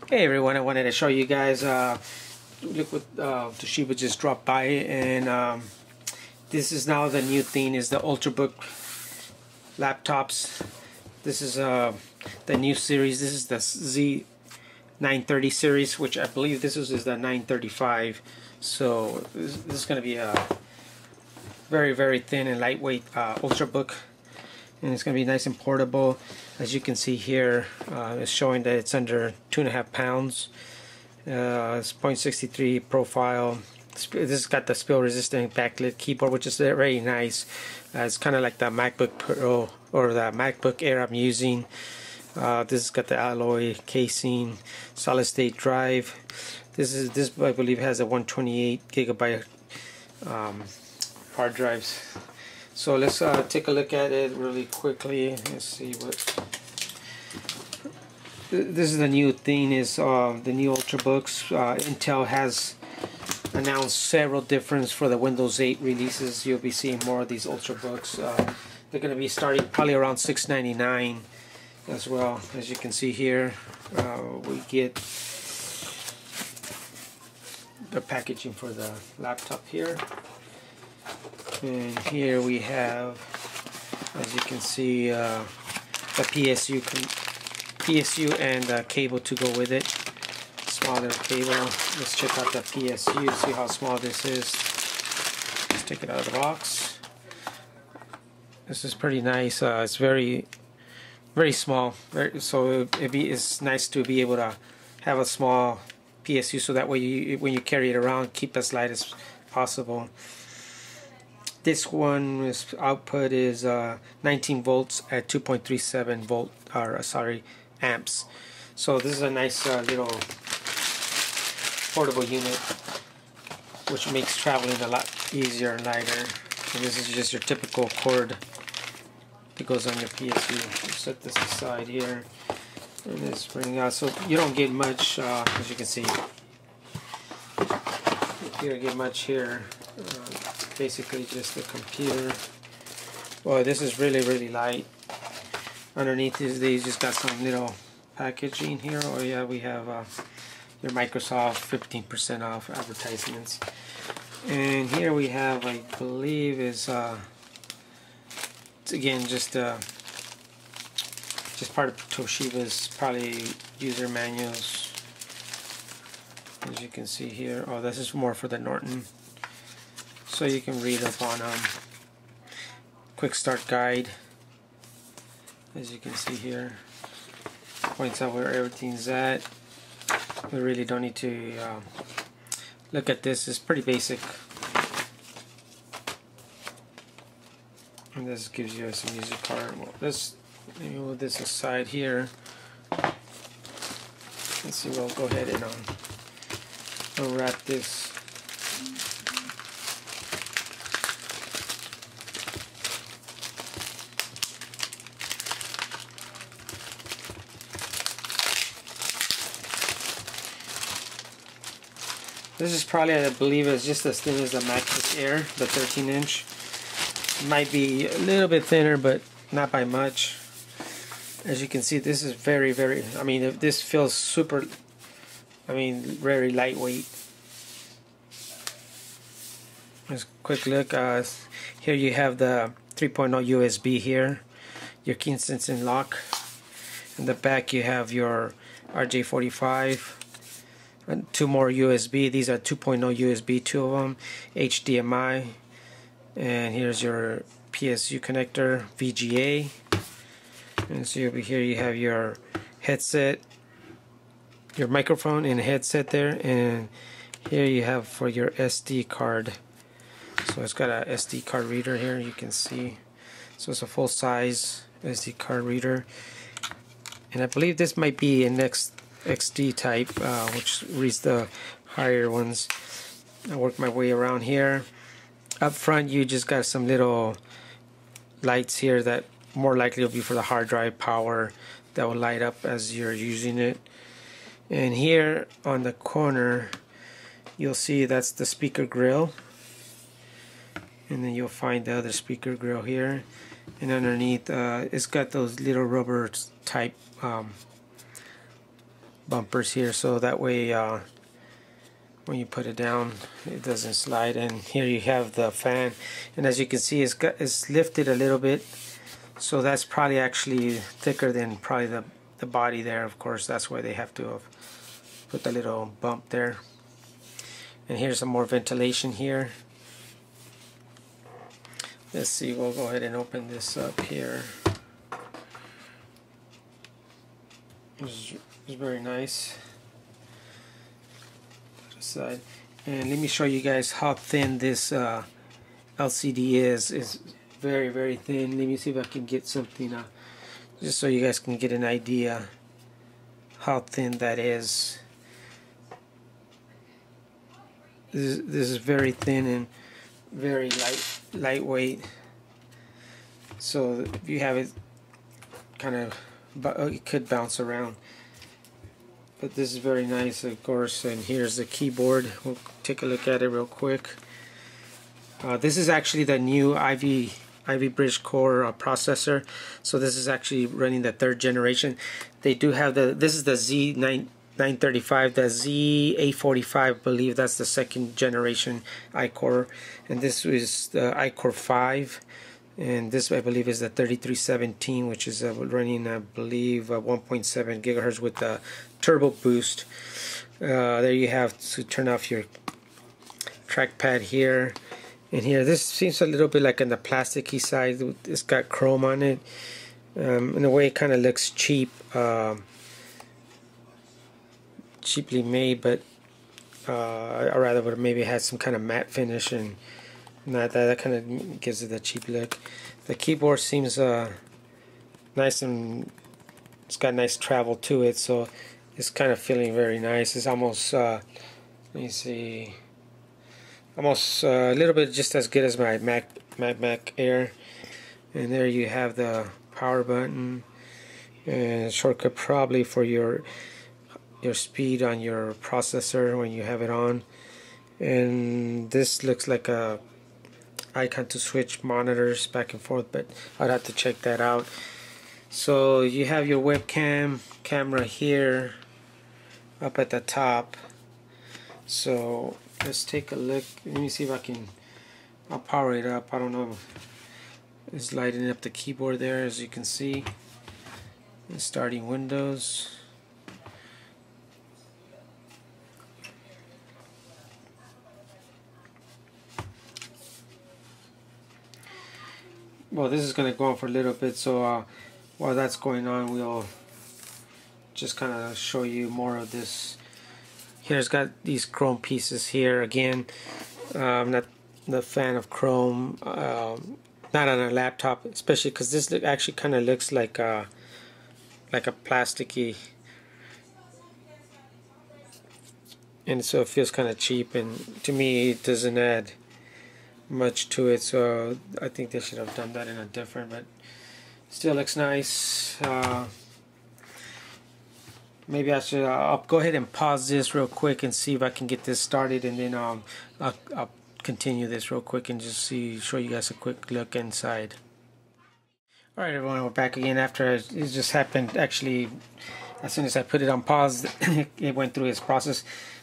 Hey everyone, I wanted to show you guys look what Toshiba just dropped by, and this is now the new thing is the Ultrabook laptops. This is the new series. This is the Z930 series, which I believe this is the 935. So this is going to be a very thin and lightweight Ultrabook, and it's going to be nice and portable. As you can see here, it's showing that it's under 2.5 pounds. It's 0.63 profile. This has got the spill resistant backlit keyboard, which is very nice. It's kind of like the MacBook Pro or the MacBook Air I'm using. This has got the alloy casing, solid state drive. This I believe has a 128 gigabyte hard drives. So let's take a look at it really quickly. Let's see what. This is the new thing. Is the new Ultrabooks. Intel has announced several different for the Windows 8 releases. You'll be seeing more of these Ultrabooks. They're going to be starting probably around $6.99 as well. As you can see here, we get the packaging for the laptop here. And here we have, as you can see, the PSU and the cable to go with it. Small little cable. Let's check out the PSU, see how small this is. Let's take it out of the box. This is pretty nice. It's very small. So it's nice to be able to have a small PSU, so that way when you carry it around, keep as light as possible. This one's output is 19 volts at 2.37 volt, or sorry, amps. So this is a nice little portable unit, which makes traveling a lot easier and lighter. And this is just your typical cord that goes on your PSU. We'll set this aside here, and it's bringing out. So you don't get much, as you can see. You don't get much here. Basically just the computer. Well, this is really light. Underneath these just got some little packaging here. Oh yeah, we have your Microsoft 15% off advertisements. And here we have, I believe, is it's again just part of Toshiba's probably user manuals. As you can see here. Oh, this is more for the Norton. So you can read up on quick start guide. As you can see here, points out where everything's at. We really don't need to look at this. It's pretty basic. And this gives you some music card. Well, let me move this aside here. Let's see. We'll go ahead and unwrap this. This is probably, I believe, it's just as thin as the MacBook Air, the 13-inch. Might be a little bit thinner, but not by much. As you can see, this is very, I mean, this feels super, very lightweight. Just a quick look. Here you have the 3.0 USB here, your key sensing lock. In the back you have your RJ45. And 2 more USB. These are 2.0 USB, 2 of them, HDMI, and here's your PSU connector, VGA. And so over here you have your headset, your microphone and headset there, and here you have for your SD card. So it's got a SD card reader here, you can see. So it's a full size SD card reader, and I believe this might be a XD type, which reads the higher ones. I work my way around here. Up front you just got some little lights here that more likely will be for the hard drive power that will light up as you're using it. And here on the corner you'll see that's the speaker grill, and then you'll find the other speaker grill here, and underneath it's got those little rubber type bumpers here, so that way when you put it down it doesn't slide. And here you have the fan, and as you can see it's lifted a little bit, so that's probably actually thicker than probably the body there. Of course, that's why they have to have put the little bump there. And here's some more ventilation here. Let's see, we'll go ahead and open this up here. It's very nice. Side. And let me show you guys how thin this LCD is. It's very, very thin. Let me see if I can get something just so you guys can get an idea how thin that is. This is very thin and very lightweight. So if you have it kind of, it could bounce around. But this is very nice, of course. And here's the keyboard. We'll take a look at it real quick. This is actually the new Ivy Bridge Core processor. So this is actually running the 3rd generation. They do have this is the Z935, the Z845, I believe that's the 2nd generation iCore, and this is the iCore 5. And this, I believe, is the 3317, which is running, I believe, 1.7 gigahertz with the turbo boost. There you have to turn off your trackpad here. And here, this seems a little bit like on the plasticky side. It's got chrome on it. In a way, it kind of looks cheap, cheaply made, but I rather would have maybe had some kind of matte finish, and that kind of gives it a cheap look. The keyboard seems nice, and it's got nice travel to it, so it's kind of feeling very nice. It's almost let me see, almost a little bit just as good as my Mac Air. And there you have the power button and shortcut probably for your speed on your processor when you have it on. And this looks like a icon to switch monitors back and forth, but I'd have to check that out. So you have your webcam camera here up at the top. So let's take a look. Let me see if I'll power it up. I don't know, it's lighting up the keyboard there, as you can see. And starting Windows. Well, this is going to go on for a little bit, so while that's going on, we'll just kind of show you more of this. Here's got these chrome pieces here. Again, I'm not a fan of chrome, not on a laptop, especially because this actually kind of looks like a plasticky, and so it feels kind of cheap, and to me it doesn't add much to it, so I think they should have done that in a different, but still looks nice. Maybe I'll go ahead and pause this real quick and see if I can get this started, and then I'll continue this real quick and just show you guys a quick look inside. Alright everyone, we're back again after it just happened. Actually, as soon as I put it on pause, it went through its process.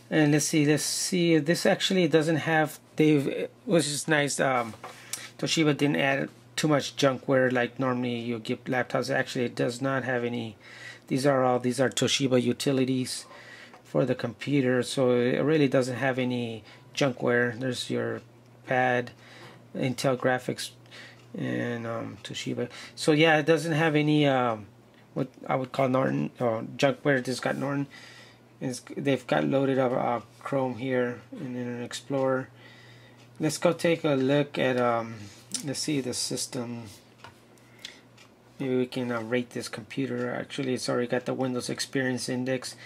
And let's see, this actually doesn't have, which is nice. Toshiba didn't add too much junkware like normally you get laptops. Actually, it does not have any. These are Toshiba utilities for the computer, so it really doesn't have any junkware. There's your pad, Intel graphics, and Toshiba. So yeah, it doesn't have any what I would call Norton junkware. It just got Norton. They've got loaded up Chrome here and then an Explorer. Let's go take a look at let's see the system. Maybe we can rate this computer. Actually, it's already got the Windows Experience Index.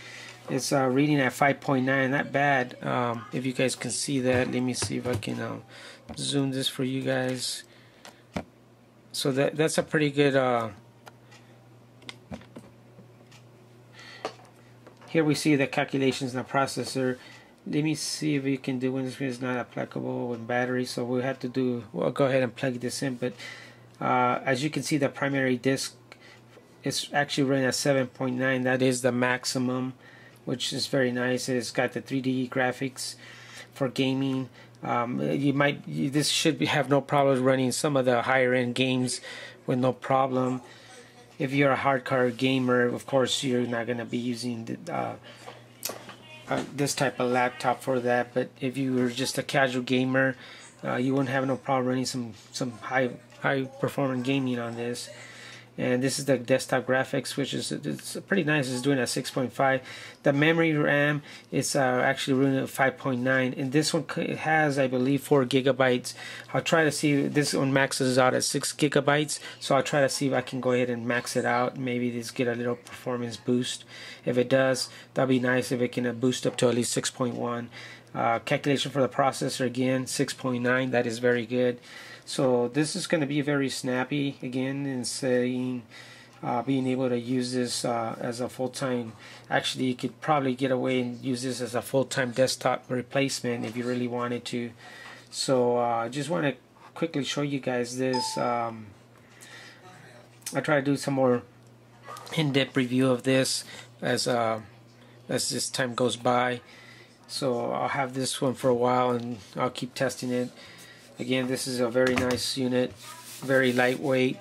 It's reading at 5.9. Not bad. If you guys can see that, let me see if I can zoom this for you guys. So that's a pretty good. Here we see the calculations in the processor. Let me see if we can do Windows is not applicable with battery, so we'll have to do. We'll go ahead and plug this in. But as you can see, the primary disk is actually running at 7.9. That is the maximum which is very nice. It's got the 3D graphics for gaming. This should have no problem running some of the higher end games with no problem. If you're a hardcore gamer, of course you're not going to be using this type of laptop for that, but if you were just a casual gamer, you wouldn't have no problem running some high performance gaming on this. And this is the desktop graphics, which is it's pretty nice. It's doing at 6.5. The memory RAM is actually running at 5.9, and this one has, I believe, 4 gigabytes. I'll try to see, this one maxes out at 6 gigabytes, so I'll try to see if I can go ahead and max it out. Maybe this get a little performance boost. If it does, that'd be nice if it can boost up to at least 6.1. Calculation for the processor, again, 6.9. That is very good. So this is going to be very snappy again in saying being able to use this as a full-time. Actually, you could probably get away and use this as a full-time desktop replacement if you really wanted to. So I just want to quickly show you guys this. I try to do some more in-depth review of this as this time goes by. So I'll have this one for a while and I'll keep testing it. Again, this is a very nice unit, very lightweight.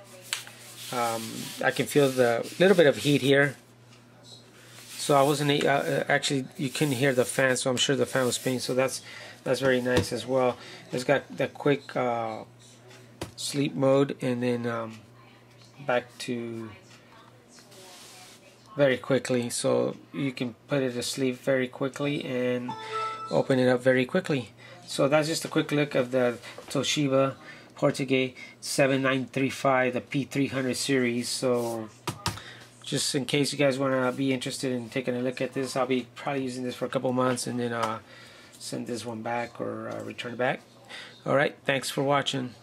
I can feel the little bit of heat here. So I wasn't actually, you couldn't hear the fan, so I'm sure the fan was spinning. So that's very nice as well. It's got the quick sleep mode, and then back to very quickly. So you can put it to sleep very quickly and open it up very quickly. So that's just a quick look of the Toshiba Ultrabook Z935, the P300 series. So just in case you guys want to be interested in taking a look at this, I'll be probably using this for a couple months and then send this one back or return it back. Alright, thanks for watching.